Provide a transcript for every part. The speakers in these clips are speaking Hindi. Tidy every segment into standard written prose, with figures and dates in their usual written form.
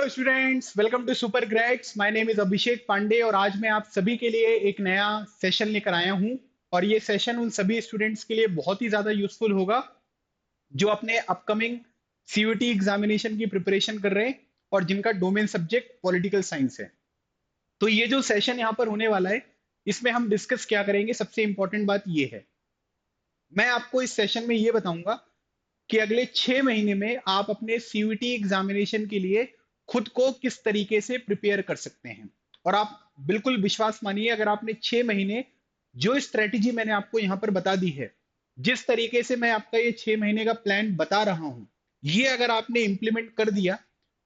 Students, welcome to super grades. My name is Abhishek Pandey और आज मैं आप सभी के लिए एक नया सेशन लेकर आया हूं। और ये सेशन उन सभी स्टूडेंट्स के लिए बहुत ही ज्यादा यूजफुल होगा जो अपने अपकमिंग सीयूटी एग्जामिनेशन की प्रिपरेशन कर रहे हैं और जिनका डोमेन सब्जेक्ट पॉलिटिकल साइंस है। तो ये जो सेशन यहाँ पर होने वाला है, इसमें हम डिस्कस क्या करेंगे, सबसे इंपॉर्टेंट बात ये है, मैं आपको इस सेशन में ये बताऊंगा कि अगले 6 महीने में आप अपने सीयूटी एग्जामिनेशन के लिए खुद को किस तरीके से प्रिपेयर कर सकते हैं। और आप बिल्कुल विश्वास मानिए, अगर आपने 6 महीने जो स्ट्रेटेजी मैंने आपको यहां पर बता दी है, जिस तरीके से मैं आपका ये 6 महीने का प्लान बता रहा हूं, ये अगर आपने इंप्लीमेंट कर दिया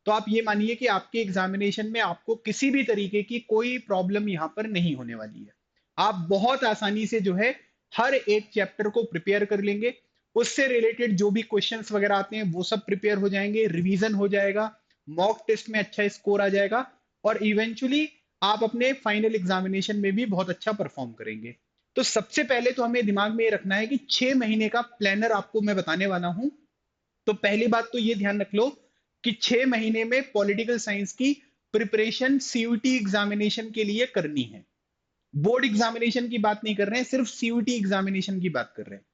तो आप ये मानिए कि आपके एग्जामिनेशन में आपको किसी भी तरीके की कोई प्रॉब्लम यहां पर नहीं होने वाली है। आप बहुत आसानी से जो है हर एक चैप्टर को प्रिपेयर कर लेंगे, उससे रिलेटेड जो भी क्वेश्चंस वगैरह आते हैं वो सब प्रिपेयर हो जाएंगे, रिवीजन हो जाएगा, मॉक टेस्ट में अच्छा स्कोर आ जाएगा और इवेंचुअली आप अपने फाइनल एग्जामिनेशन में भी बहुत अच्छा परफॉर्म करेंगे। तो सबसे पहले तो हमें दिमाग में ये रखना है कि 6 महीने का प्लानर आपको मैं बताने वाला हूं। तो पहली बात तो ये ध्यान रख लो कि 6 महीने में पॉलिटिकल साइंस की प्रिपरेशन सीयूटी एग्जामिनेशन के लिए करनी है। बोर्ड एग्जामिनेशन की बात नहीं कर रहे हैं, सिर्फ सीयूटी एग्जामिनेशन की बात कर रहे हैं।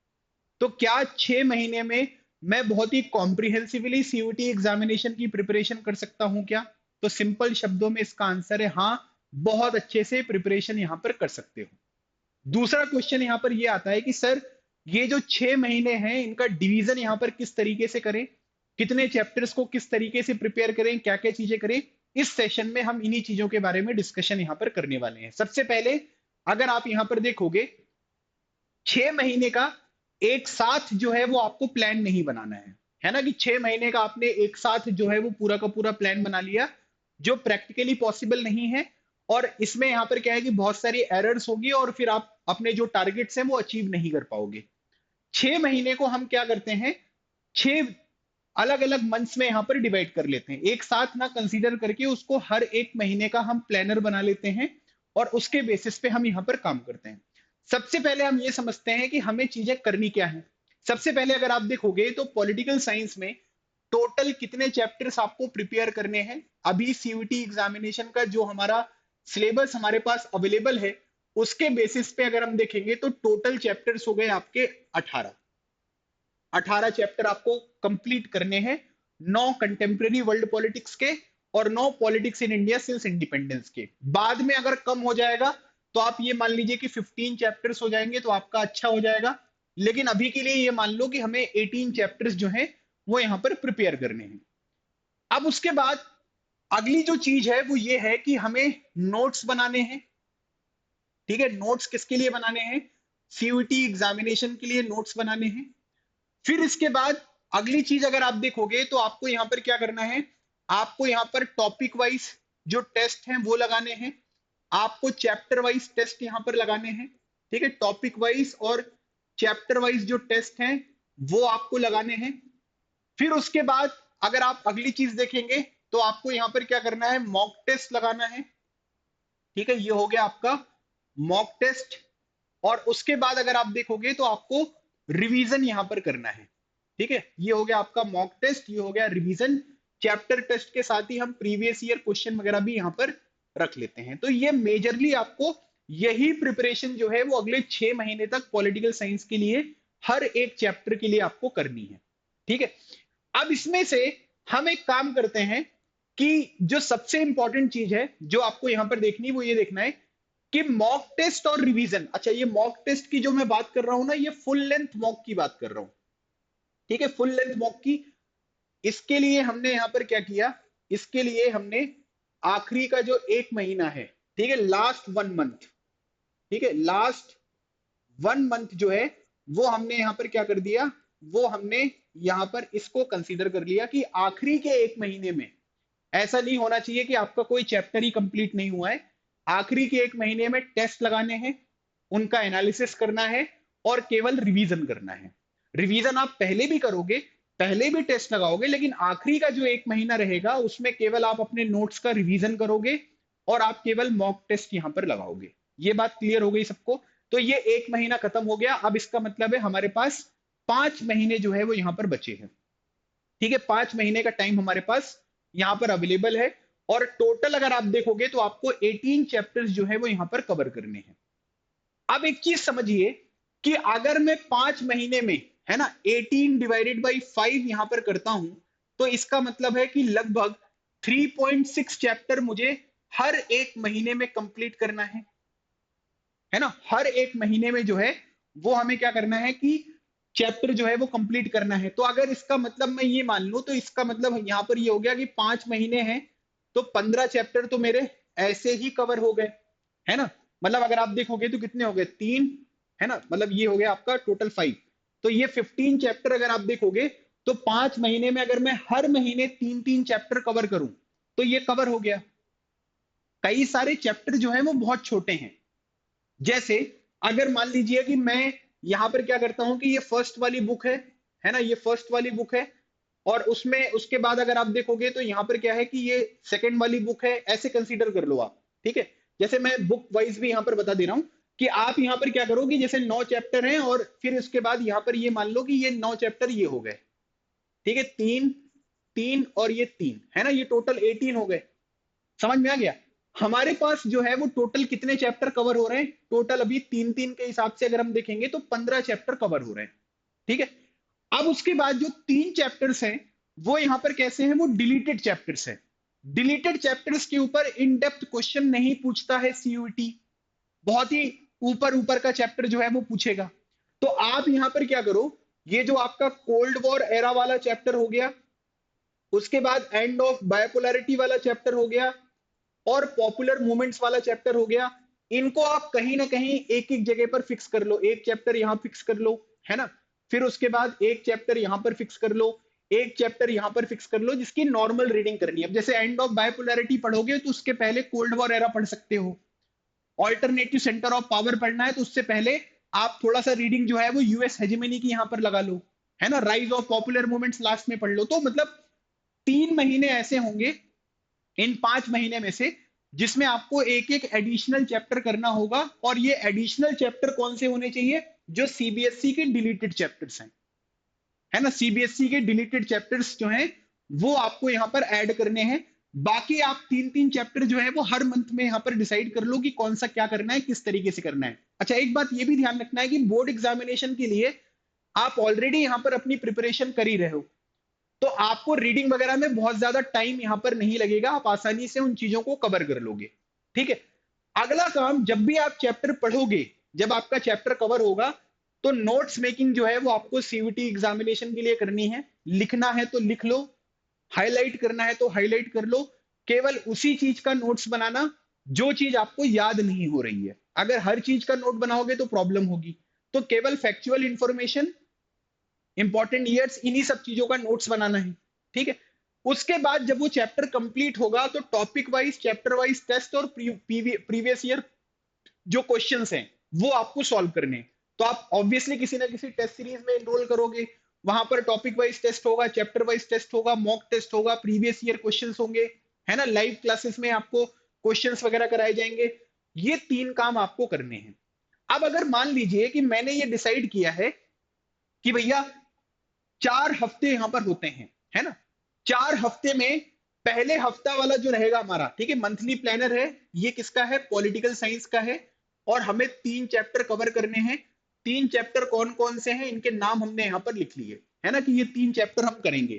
तो क्या 6 महीने में मैं बहुत ही कॉम्प्रिहेंसिवली सीयूटी एग्जामिनेशन की प्रिपरेशन कर सकता हूं क्या? तो सिंपल शब्दों में इसका आंसर है हाँ, बहुत अच्छे से प्रिपरेशन यहां पर कर सकते हो। दूसरा क्वेश्चन यहां पर यह आता है कि सर, ये जो 6 महीने हैं इनका डिवीजन यहां पर किस तरीके से करें, कितने चैप्टर्स को किस तरीके से प्रिपेयर करें, क्या क्या चीजें करें। इस सेशन में हम इन्हीं चीजों के बारे में डिस्कशन यहां पर करने वाले हैं। सबसे पहले अगर आप यहां पर देखोगे, 6 महीने का एक साथ जो है वो आपको प्लान नहीं बनाना है ना, कि 6 महीने का आपने एक साथ जो है वो पूरा का पूरा प्लान बना लिया, जो प्रैक्टिकली पॉसिबल नहीं है। और इसमें यहां पर क्या है कि बहुत सारी एरर्स होगी और फिर आप अपने जो टारगेट्स हैं वो अचीव नहीं कर पाओगे। 6 महीने को हम क्या करते हैं, 6 अलग अलग मंथ्स में यहां पर डिवाइड कर लेते हैं, एक साथ ना कंसीडर करके उसको हर एक महीने का हम प्लानर बना लेते हैं और उसके बेसिस पे हम यहां पर काम करते हैं। सबसे पहले हम ये समझते हैं कि हमें चीजें करनी क्या है। सबसे पहले अगर आप देखोगे तो पॉलिटिकल साइंस में टोटल कितने चैप्टर्स आपको प्रिपेयर करने हैं। अभी सीयूटी एग्जामिनेशन का जो हमारा सिलेबस हमारे पास अवेलेबल है, उसके बेसिस पे अगर हम देखेंगे तो टोटल चैप्टर्स हो गए आपके 18। 18 चैप्टर आपको कंप्लीट करने हैं, 9 कंटेम्प्रेरी वर्ल्ड पॉलिटिक्स के और 9 politics in India since independence के। बाद में अगर कम हो जाएगा तो आप ये मान लीजिए कि 15 चैप्टर्स हो जाएंगे तो आपका अच्छा हो जाएगा। लेकिन अभी के लिए ये मान लो कि हमें 18 चैप्टर्स जो हैं वो यहां पर प्रिपेयर करने हैं। अब उसके बाद अगली जो चीज है वो ये है कि हमें नोट्स बनाने हैं। ठीक है, नोट्स किसके लिए बनाने हैं? सीयूटी एग्जामिनेशन के लिए नोट्स बनाने हैं। फिर इसके बाद अगली चीज अगर आप देखोगे तो आपको यहां पर क्या करना है, आपको यहां पर टॉपिक वाइज जो टेस्ट हैं वो लगाने हैं, आपको चैप्टर वाइज टेस्ट यहां पर लगाने हैं। ठीक है, टॉपिक वाइज और चैप्टर वाइज जो टेस्ट हैं वो आपको लगाने हैं। फिर उसके बाद अगर आप अगली चीज देखेंगे तो आपको यहां पर क्या करना है, मॉक टेस्ट लगाना है। ठीक है, ये हो गया आपका मॉक टेस्ट। और उसके बाद अगर आप देखोगे तो आपको रिवीजन यहां पर करना है। ठीक है, ये हो गया आपका मॉक टेस्ट, ये हो गया रिवीजन। चैप्टर टेस्ट के साथ ही हम प्रीवियस ईयर क्वेश्चन वगैरह भी यहां पर रख लेते हैं। तो ये मेजरली आपको यही प्रिपरेशन जो है वो अगले 6 महीने तक पॉलिटिकल साइंस के लिए हर एक चैप्टर के लिए आपको करनी है। ठीक है, अब इसमें से हम एक काम करते हैं कि जो सबसे इंपॉर्टेंट चीज है जो आपको यहां पर देखनी, वो ये देखना है कि मॉक टेस्ट और रिवीजन। अच्छा, ये मॉक टेस्ट की जो मैं बात कर रहा हूं ना, ये फुल लेंथ मॉक की बात कर रहा हूं। ठीक है, फुल लेंथ मॉक की, इसके लिए हमने यहां पर क्या किया, इसके लिए हमने आखिरी का जो एक महीना है, ठीक है, लास्ट 1 मंथ, ठीक है, लास्ट 1 मंथ जो है वो हमने यहां पर क्या कर दिया, वो हमने यहां पर इसको कंसीडर कर लिया कि आखिरी के एक महीने में ऐसा नहीं होना चाहिए कि आपका कोई चैप्टर ही कंप्लीट नहीं हुआ है। आखिरी के एक महीने में टेस्ट लगाने हैं, उनका एनालिसिस करना है और केवल रिवीजन करना है। रिवीजन आप पहले भी करोगे, पहले भी टेस्ट लगाओगे, लेकिन आखिरी का जो एक महीना रहेगा उसमें केवल आप अपने नोट्स का रिवीजन करोगे और आप केवल मॉक टेस्ट यहां पर लगाओगे। ये बात क्लियर हो गई सबको? तो ये एक महीना खत्म हो गया। अब इसका मतलब है हमारे पास 5 महीने जो है वो यहां पर बचे हैं। ठीक है, 5 महीने का टाइम हमारे पास यहाँ पर अवेलेबल है। और टोटल अगर आप देखोगे तो आपको 18 चैप्टर्स जो है वो यहाँ पर कवर करने हैं। अब एक चीज समझिए कि अगर मैं 5 महीने में, है ना, 18 डिवाइडेड बाई 5 यहां पर करता हूं, तो इसका मतलब है कि लगभग 3.6 चैप्टर मुझे हर एक महीने में कंप्लीट करना है ना। हर एक महीने में जो है वो हमें क्या करना है कि चैप्टर जो है वो कंप्लीट करना है। तो अगर इसका मतलब मैं ये मान लूं, तो इसका मतलब यहां पर ये हो गया कि 5 महीने हैं तो 15 चैप्टर तो मेरे ऐसे ही कवर हो गए, है ना। मतलब अगर आप देखोगे तो कितने हो गए, 3, है ना, मतलब ये हो गया आपका टोटल 5। तो ये 15 चैप्टर अगर आप देखोगे तो 5 महीने में अगर मैं हर महीने 3-3 चैप्टर कवर करूं तो ये कवर हो गया। कई सारे चैप्टर जो है वो बहुत छोटे हैं। जैसे अगर मान लीजिए कि मैं यहां पर क्या करता हूं कि ये फर्स्ट वाली बुक है ना, ये फर्स्ट वाली बुक है, और उसमें उसके बाद अगर आप देखोगे तो यहां पर क्या है कि ये सेकंड वाली बुक है, ऐसे कंसीडर कर लो आप, ठीक है। जैसे मैं बुक वाइज भी यहां पर बता दे रहा हूं कि आप यहां पर क्या करोगे, जैसे 9 चैप्टर हैं और फिर उसके बाद यहां पर ये मान लो कि ये 9 चैप्टर ये हो गए, ठीक है, 3 3 और ये 3, है ना, ये टोटल 18 हो गए। समझ में आ गया। हमारे पास जो है वो टोटल कितने चैप्टर कवर हो रहे हैं, टोटल अभी 3 3 के हिसाब से अगर हम देखेंगे तो 15 चैप्टर कवर हो रहे हैं, ठीक है। अब उसके बाद जो 3 चैप्टर्स हैं वो यहां पर कैसे हैं, वो डिलीटेड चैप्टर्स हैं। डिलीटेड चैप्टर्स के ऊपर इन डेप्थ क्वेश्चन नहीं पूछता है सीयूईटी, बहुत ही ऊपर ऊपर का चैप्टर जो है वो पूछेगा। तो आप यहां पर क्या करो, ये जो आपका कोल्ड वॉर एरा वाला चैप्टर हो गया, उसके बाद एंड ऑफ बायोपोलैरिटी वाला चैप्टर हो गया, और पॉपुलर मूवमेंट्स वाला चैप्टर हो गया, इनको आप कहीं ना कहीं एक एक जगह पर फिक्स कर लो। एक चैप्टर यहां फिक्स कर लो, है ना, फिर उसके बाद एक चैप्टर यहां पर फिक्स कर लो, एक चैप्टर यहां पर फिक्स कर लो जिसकी नॉर्मल रीडिंग करनी है। अब जैसे एंड ऑफ बायोपोलैरिटी पढ़ोगे तो उसके पहले कोल्ड वॉर एरा पढ़ सकते हो। ऑल्टरनेटिव सेंटर ऑफ पावर पढ़ना है तो उससे पहले आप थोड़ा सा रीडिंग जो है वो यूएस हेजेमनी की यहां पर लगा लो, है ना, rise of popular movements last में पढ़ लो। तो मतलब 3 महीने ऐसे होंगे इन 5 महीने में से जिसमें आपको एक एक एडिशनल चैप्टर करना होगा, और ये एडिशनल चैप्टर कौन से होने चाहिए, जो सीबीएसई के डिलीटेड चैप्टर्स हैं, है ना, सीबीएसई के डिलीटेड चैप्टर्स जो हैं वो आपको यहाँ पर ऐड करने हैं। बाकी आप 3 3 चैप्टर जो है वो हर मंथ में यहाँ पर डिसाइड कर लो कि कौन सा क्या करना है, किस तरीके से करना है। अच्छा, एक बात ये भी ध्यान रखना है कि बोर्ड एग्जामिनेशन के लिए आप ऑलरेडी यहाँ पर अपनी प्रिपरेशन कर ही रहे हो, तो आपको रीडिंग वगैरह में बहुत ज्यादा टाइम यहां पर नहीं लगेगा, आप आसानी से उन चीजों को कवर कर लोगे, ठीक है। अगला काम, जब भी आप चैप्टर पढ़ोगे, जब आपका चैप्टर कवर होगा तो नोट्स मेकिंग जो है वो आपको सीयूईटी एग्जामिनेशन के लिए करनी है। लिखना है तो लिख लो, हाईलाइट करना है तो हाईलाइट कर लो। केवल उसी चीज का नोट्स बनाना जो चीज आपको याद नहीं हो रही है। अगर हर चीज का नोट बनाओगे तो प्रॉब्लम होगी। तो केवल फैक्चुअल इंफॉर्मेशन, इंपॉर्टेंट ईयर्स, इन्हीं सब चीजों का नोट्स बनाना है, ठीक है। उसके बाद जब वो चैप्टर कंप्लीट होगा तो topic wise, chapter wise test और प्रीवियस ईयर जो क्वेश्चंस हैं वो आपको सॉल्व करने हैं। तो आप ऑब्वियसली किसी ना किसी टेस्ट सीरीज में एनरोल करोगे, वहां पर टॉपिक वाइज टेस्ट होगा, चैप्टर वाइज टेस्ट होगा, मॉक टेस्ट होगा, प्रीवियस ईयर क्वेश्चंस होंगे, है ना, लाइव क्लासेस में आपको क्वेश्चंस वगैरह कराए जाएंगे। ये 3 काम आपको करने हैं। अब अगर मान लीजिए कि मैंने ये डिसाइड किया है कि भैया 4 हफ्ते यहां पर होते हैं, है ना, 4 हफ्ते में पहले हफ्ता वाला जो रहेगा हमारा, ठीक है, मंथली प्लानर है, ये किसका है, पॉलिटिकल साइंस का है, और हमें 3 चैप्टर कवर करने हैं। 3 चैप्टर कौन कौन से हैं, इनके नाम हमने यहां पर लिख लिए, है ना, कि ये 3 चैप्टर हम करेंगे।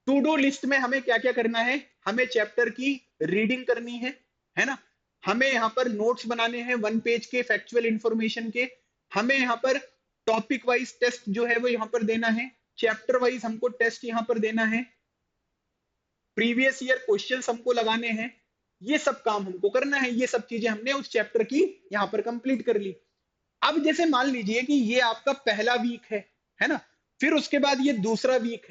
टू डू लिस्ट में हमें क्या क्या करना है, हमें चैप्टर की रीडिंग करनी है ना, हमें यहाँ पर नोट्स बनाने हैं 1 पेज के फैक्चुअल इंफॉर्मेशन के, हमें यहाँ पर टॉपिक वाइज टेस्ट जो है वो यहाँ पर देना है, चैप्टर वाइज हमको टेस्ट यहाँ पर देना है, प्रीवियस ईयर क्वेश्चंस हमको लगाने हैं। ये सब काम हमको करना है, ये सब चीजें हमने उस चैप्टर की यहाँ पर कंप्लीट कर ली। अब जैसे मान लीजिए कि ये आपका पहला वीक है ना, फिर उसके बाद ये दूसरा वीक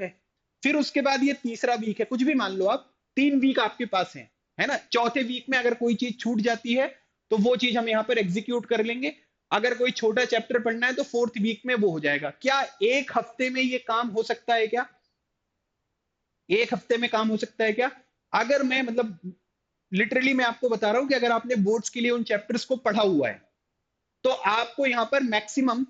फिर उसके बाद ये तीसरा वीक है, कुछ भी मान लो आप, 3 वीक आपके पास है ना। चौथे वीक में अगर कोई चीज छूट जाती है तो वो चीज हम यहाँ पर एग्जीक्यूट कर लेंगे। अगर कोई छोटा चैप्टर पढ़ना है तो 4th वीक में वो हो जाएगा। क्या एक हफ्ते में ये काम हो सकता है क्या, एक हफ्ते में काम हो सकता है क्या? अगर मैं मतलब लिटरली मैं आपको बता रहा हूं कि अगर आपने बोर्ड्स के लिए उन चैप्टर्स को पढ़ा हुआ है तो आपको यहां पर मैक्सिमम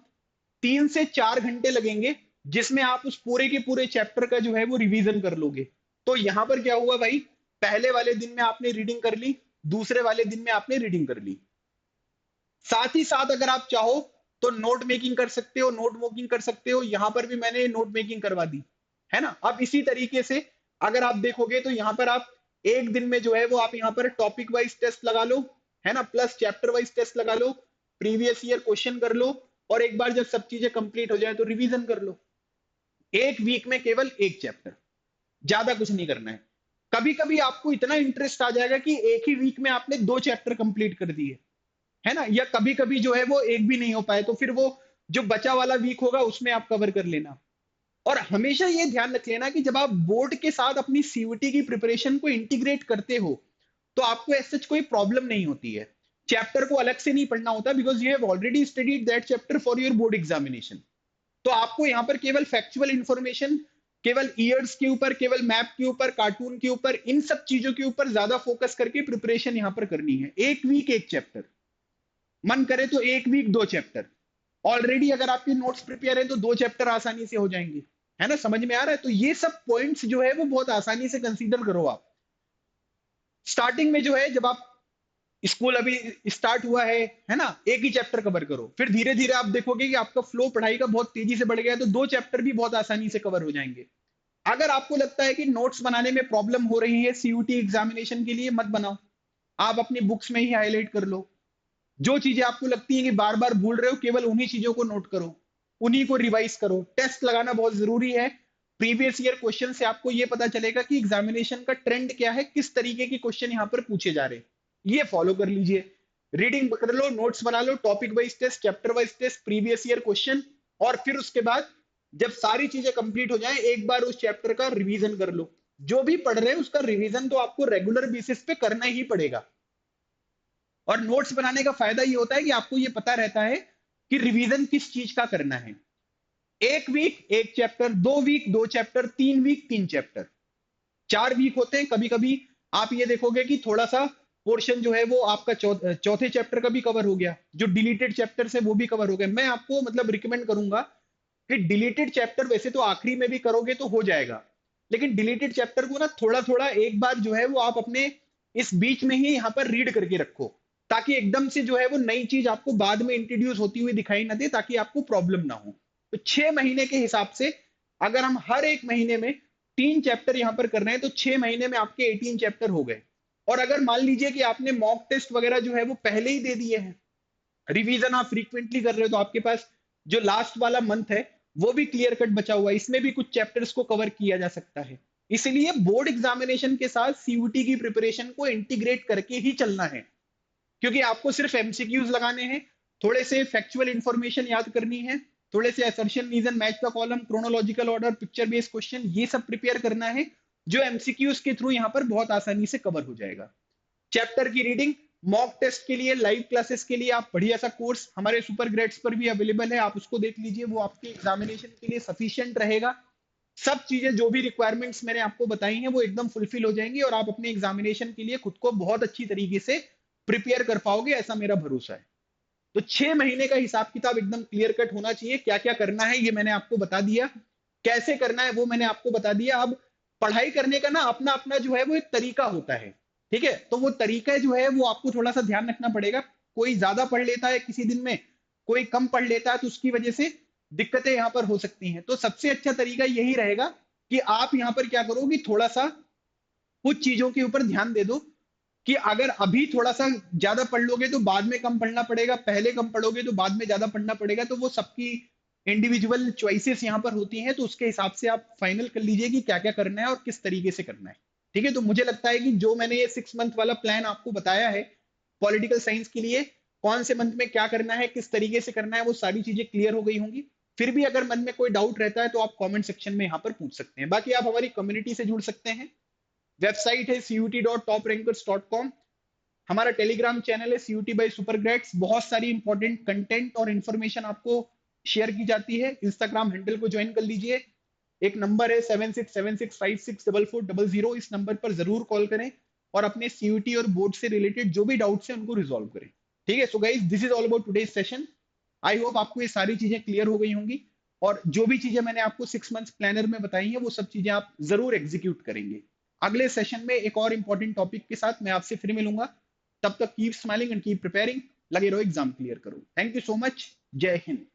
3 से 4 घंटे लगेंगे, जिसमें आप उस पूरे के पूरे चैप्टर का जो है वो रिवीजन कर लोगे। तो यहां पर क्या हुआ भाई, पहले वाले दिन में आपने रीडिंग कर ली, दूसरे वाले दिन में आपने रीडिंग कर ली। साथ ही साथ अगर आप चाहो तो नोट मेकिंग कर सकते हो, नोट मेकिंग कर सकते हो। यहां पर भी मैंने नोट मेकिंग करवा दी है ना। अब इसी तरीके से अगर आप देखोगे तो यहां पर आप एक दिन में जो है वो आप यहां पर टॉपिक वाइज टेस्ट लगा लो, है ना, प्लस चैप्टर वाइज टेस्ट लगा लो, प्रीवियस ईयर क्वेश्चन कर लो, और एक बार जब सब चीजें कंप्लीट हो जाए तो रिवीजन कर लो। एक वीक में केवल एक चैप्टर, ज्यादा कुछ नहीं करना है। कभी कभी आपको इतना इंटरेस्ट आ जाएगा कि एक ही वीक में आपने 2 चैप्टर कंप्लीट कर दिए, है ना, या कभी कभी जो है वो एक भी नहीं हो पाए, तो फिर वो जो बचा वाला वीक होगा उसमें आप कवर कर लेना। और हमेशा ये ध्यान रख लेना कि जब आप बोर्ड के साथ अपनी सीयूटी की प्रिपरेशन को इंटीग्रेट करते हो तो आपको ऐसा कोई प्रॉब्लम नहीं होती है। चैप्टर को अलग से नहीं पढ़ना होता, because you have already studied that chapter for your board examination. तो आपको यहाँ पर केवल फैक्चुअल इंफॉर्मेशन, केवल ईयर्स के ऊपर, केवल मैप के ऊपर, कार्टून के ऊपर, इन सब चीजों के ऊपर ज्यादा फोकस करके प्रिपरेशन यहाँ पर करनी है। एक वीक एक चैप्टर, मन करे तो एक वीक 2 चैप्टर। ऑलरेडी अगर आपके नोट्स प्रिपेयर है तो 2 चैप्टर आसानी से हो जाएंगे, है ना, समझ में आ रहा है। तो ये सब पॉइंट्स जो है वो बहुत आसानी से कंसीडर करो आप। स्टार्टिंग में जो है जब आप स्कूल अभी स्टार्ट हुआ है ना, एक ही चैप्टर कवर करो, फिर धीरे धीरे आप देखोगे कि आपका फ्लो पढ़ाई का बहुत तेजी से बढ़ गया है, तो 2 चैप्टर भी बहुत आसानी से कवर हो जाएंगे। अगर आपको लगता है कि नोट्स बनाने में प्रॉब्लम हो रही है सीयूटी एग्जामिनेशन के लिए, मत बनाओ, आप अपनी बुक्स में ही हाईलाइट कर लो। जो चीजें आपको लगती है कि बार बार भूल रहे हो, केवल उन्हीं चीजों को नोट करो, उन्हीं को रिवाइज करो। टेस्ट लगाना बहुत जरूरी है। प्रीवियस ईयर क्वेश्चन से आपको ये पता चलेगा कि एग्जामिनेशन का ट्रेंड क्या है, किस तरीके के क्वेश्चन यहाँ पर पूछे जा रहे हैं, ये फॉलो कर लीजिए। रीडिंग कर लो, नोट्स बना लो, topic wise test, chapter wise test, previous year question, और फिर उसके बाद जब सारी चीजें कंप्लीट हो जाए एक बार उस चैप्टर का रिवीजन कर लो। जो भी पढ़ रहे हैं उसका रिवीजन तो आपको रेगुलर बेसिस पे करना ही पड़ेगा। और नोट्स बनाने का फायदा ये होता है कि आपको ये पता रहता है कि रिवीजन किस चीज का करना है। एक वीक एक chapter, 2 week 2 chapter, 3 week 3 chapter, 4 week होते हैं। कभी कभी आप ये देखोगे कि थोड़ा सा पोर्शन जो है वो आपका चौथे चैप्टर का भी कवर हो गया, जो डिलीटेड चैप्टर है वो भी कवर हो गया। मैं आपको मतलब रिकमेंड करूंगा कि डिलीटेड चैप्टर वैसे तो आखिरी में भी करोगे तो हो जाएगा, लेकिन डिलीटेड चैप्टर को ना थोड़ा थोड़ा एक बार जो है वो आप अपने इस बीच में ही यहाँ पर रीड करके रखो, ताकि एकदम से जो है वो नई चीज आपको बाद में इंट्रोड्यूस होती हुई दिखाई ना दे, ताकि आपको प्रॉब्लम ना हो। तो 6 महीने के हिसाब से अगर हम हर एक महीने में 3 चैप्टर यहाँ पर कर रहे हैं तो 6 महीने में आपके 18 चैप्टर हो गए। और अगर मान लीजिए कि आपने मॉक टेस्ट वगैरह जो है वो पहले ही दे दिए हैं, रिवीजन आप फ्रीक्वेंटली कर रहे हो, तो आपके पास जो लास्ट वाला मंथ है वो भी क्लियर कट बचा हुआ है, इसमें भी कुछ चैप्टर्स को कवर किया जा सकता है। इसलिए बोर्ड एग्जामिनेशन के साथ सीयूटी की प्रिपरेशन को इंटीग्रेट करके ही चलना है, क्योंकि आपको सिर्फ एमसीक्यूज लगाने हैं, थोड़े से फैक्चुअल इंफॉर्मेशन याद करनी है, थोड़े से assertion reason match the column, chronological order, picture based question, ये सब प्रिपेयर करना है, जो एमसीक्यूज के थ्रू यहाँ पर बहुत आसानी से कवर हो जाएगा। चैप्टर की रीडिंग, मॉक टेस्ट के लिए, लाइव क्लासेस के लिए आप बढ़िया सा कोर्स हमारे सुपर ग्रेड्स पर भी अवेलेबल है, आप उसको देख लीजिए, वो आपके एग्जामिनेशन के लिए सफिशियंट रहेगा। सब चीजें जो भी रिक्वायरमेंट्स मैंने आपको बताई हैं वो एकदम फुलफिल हो जाएंगी, और आप अपने एग्जामिनेशन के लिए खुद को बहुत अच्छी तरीके से प्रिपेयर कर पाओगे, ऐसा मेरा भरोसा है। तो 6 महीने का हिसाब किताब एकदम क्लियर कट होना चाहिए। क्या क्या करना है ये मैंने आपको बता दिया, कैसे करना है वो मैंने आपको बता दिया। अब पढ़ाई करने का ना अपना अपना जो है वो एक तरीका होता है, ठीक है, तो वो तरीका जो है वो आपको थोड़ा सा ध्यान रखना पड़ेगा। कोई ज्यादा पढ़ लेता है किसी दिन में, कोई कम पढ़ लेता है, तो उसकी वजह से दिक्कतें यहाँ पर हो सकती हैं। तो सबसे अच्छा तरीका यही रहेगा कि आप यहाँ पर क्या करो कि थोड़ा सा कुछ चीजों के ऊपर ध्यान दे दो, कि अगर अभी थोड़ा सा ज्यादा पढ़ लोगे तो बाद में कम पढ़ना पड़ेगा, पहले कम पढ़ोगे तो बाद में ज्यादा पढ़ना पड़ेगा, तो वो सबकी इंडिविजुअल चॉइसेस यहाँ पर होती हैं। तो उसके हिसाब से आप फाइनल कर लीजिए कि क्या क्या करना है और किस तरीके से करना है। ठीक है, तो मुझे लगता है कि जो मैंने ये 6 मंथ वाला प्लान आपको बताया है पॉलिटिकल साइंस के लिए, कौन से मंथ में क्या करना है, किस तरीके से करना है, वो सारी चीजें क्लियर हो गई होंगी। फिर भी अगर मन में कोई डाउट रहता है तो आप कमेंट सेक्शन में यहाँ पर पूछ सकते हैं। बाकी आप हमारी कम्युनिटी से जुड़ सकते हैं, वेबसाइट है cut.toprankers.com, हमारा टेलीग्राम चैनल है सीयूटी बाय सुपर ग्रेड्स, बहुत सारी इंपॉर्टेंट कंटेंट और इन्फॉर्मेशन आपको शेयर की जाती है। इंस्टाग्राम हैंडल को ज्वाइन कर लीजिए, एक नंबर है 7676564400, इस नंबर पर जरूर कॉल करें और अपने सीयूटी और बोर्ड से रिलेटेड जो भी डाउट्स हैं उनको रिजॉल्व करें। ठीक है, so guys this is all about today's session. I hope आपको ये सारी चीजें क्लियर हो गई होंगी, और जो भी चीजें मैंने आपको 6 मंथ्स प्लानर में बताई हैं वो सब चीजें आप जरूर एग्जीक्यूट करेंगे। अगले सेशन में एक और इंपॉर्टेंट टॉपिक के साथ मैं आपसे फिर मिलूंगा। तब तक keep smiling and keep preparing. लगे रहो, एग्जाम क्लियर करो। Thank you so much. जय हिंद।